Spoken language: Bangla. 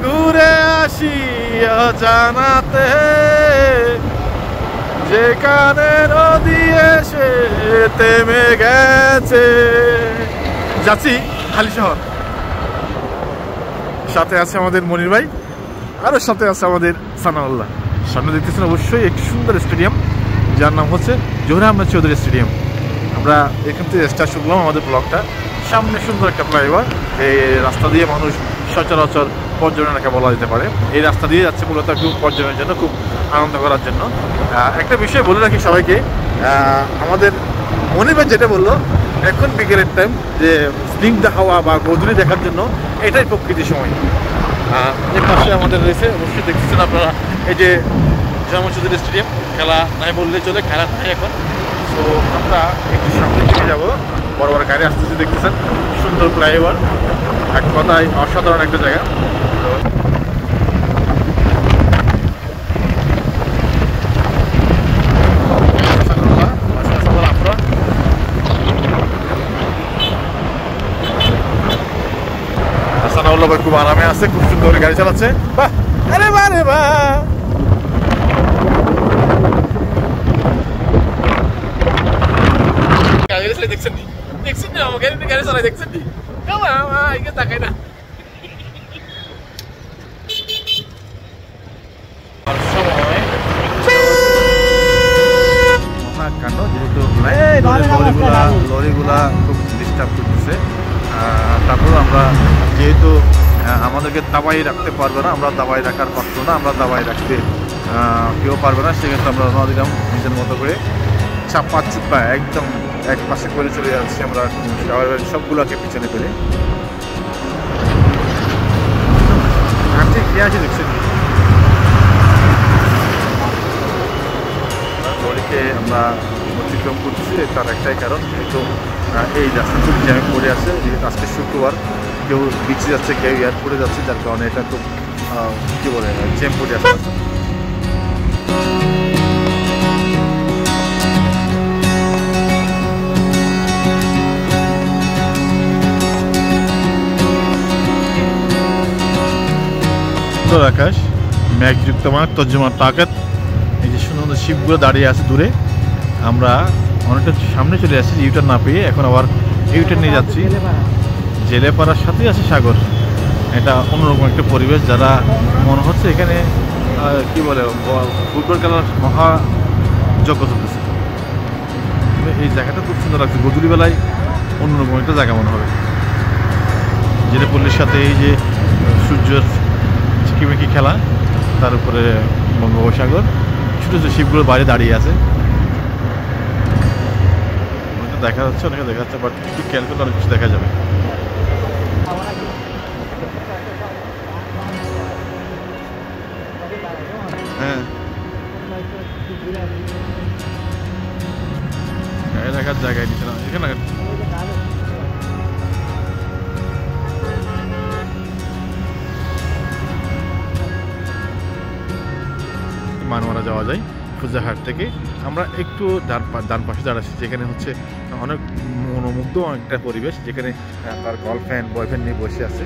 ঘুরে আসি জানাতে যেখানে নদী এসে থেমে গেছে। যাচ্ছি হালি শহর, সাথে আছে আমাদের মনির ভাই, আরও সাথে আছে আমাদের সানাউল্লাহ। সামনে দেখতেছেন অবশ্যই একটি সুন্দর স্টেডিয়াম, যার নাম হচ্ছে জহুর আহমেদ চৌধুরী স্টেডিয়াম। আমরা এখান থেকে স্টার্ট শুনলাম আমাদের ব্লগটা। সামনে সুন্দর একটা ফ্লাইওভার, এই রাস্তা দিয়ে মানুষ সচরাচর পর্যটনকে বলা যেতে পারে। এই রাস্তা দিয়ে যাচ্ছে মূলত একটু পর্যটনের জন্য, খুব আনন্দ করার জন্য। একটা বিষয় বলে রাখি সবাইকে, আমাদের মনির ভাই যেটা বললো এখন বিকেলের টাইম, যে স্নিগ্ধ হাওয়া বা গোধূলি দেখার জন্য এটাই প্রকৃতির সময়। এর পাশে আমাদের রয়েছে অবশ্যই দেখতেছেন আপনারা এই যে জহুর আহমেদ চৌধুরী স্টেডিয়াম। খেলা নাই বললে চলে, খেলা নাই এখন। তো আমরা একটু সামনে চলে যাবো, বড় বড় গাড়ি আসতেছে দেখতেছেন, সুন্দর ফ্লাইওভার, এক কথায় অসাধারণ একটা জায়গা। সানাউল্লাহ ভাই খুব আরামে আছে, খুব সুন্দর গাড়ি চালাচ্ছে। বাহ, আরে বাহ রে বাহ। দেখছেন দেখছেন আমার গাড়ি চালাই, দেখছেন তাকাই না। কাণ্ড যেহেতু লরিগুলা খুব ডিস্টার্ব করতেছে। তারপরেও আমরা যেহেতু আমাদেরকে দাবাই রাখতে পারবে না, আমরা দাবাই রাখার পাত্র না, আমরা দাবাই রাখতে কেউ পারবে না, সেক্ষেত্রে আমরা রওনা দিলাম নিজের মতো করে, চাপা চুপা একদম এক পাশে করে চলে যাচ্ছি আমরা সবগুলোকে পিছনে করে। আমি ঠিক আছে দেখছেন লরিকে আমরা অতিক্রম করছি, তার একটাই কারণ যেহেতু এই রাস্তা খুব জ্যাম পড়ে আছে, যেহেতু আজকে শুক্রবার, কেউ বিচে যাচ্ছে, কেউ এয়ারপোর্টে যাচ্ছে, যার কারণে এটা খুব কী বলে জ্যাম পড়ে আছে। আকাশ মেঘযুক্ত মানে তর্জমার তাকাত, এই যে সুন্দর সুন্দর শিপগুলো দাঁড়িয়ে আছে দূরে। আমরা অনেকটা সামনে চলে আসছি, ইউটার্ন না পেয়ে এখন আবার ইউটার্ন নিয়ে যাচ্ছি। জেলেপাড়ার সাথেই আছে সাগর, এটা অন্যরকম একটা পরিবেশ। যারা মনে হচ্ছে এখানে কি বলে ফুটবল খেলার মহাযজ্ঞ চলতেছে। এই জায়গাটা খুব সুন্দর লাগছে, গধূলিবেলায় অন্যরকম একটা জায়গা মনে হবে। জেলেপল্লির সাথে এই যে সূর্যের ঝিকিমিকি খেলা, তার উপরে বঙ্গোপসাগর, ছোটো ছোটো শিপগুলো বাইরে দাঁড়িয়ে আছে, দেখা যাচ্ছে, অনেকে দেখা যাচ্ছে, বাট একটু খেয়াল করলে অনেক কিছু দেখা যাবে। হ্যাঁ, গায়ে রাখার জায়গায় নিচ্ছে না এখানে। মানমারা যাওয়া যায় ফুজাহাট থেকে। আমরা একটু ডান পাশে দাঁড়াচ্ছি, যেখানে হচ্ছে অনেক মনোমুগ্ধ একটা পরিবেশ, যেখানে তার গার্লফ্রেন্ড বয়ফ্রেন্ড নিয়ে বসে আছে।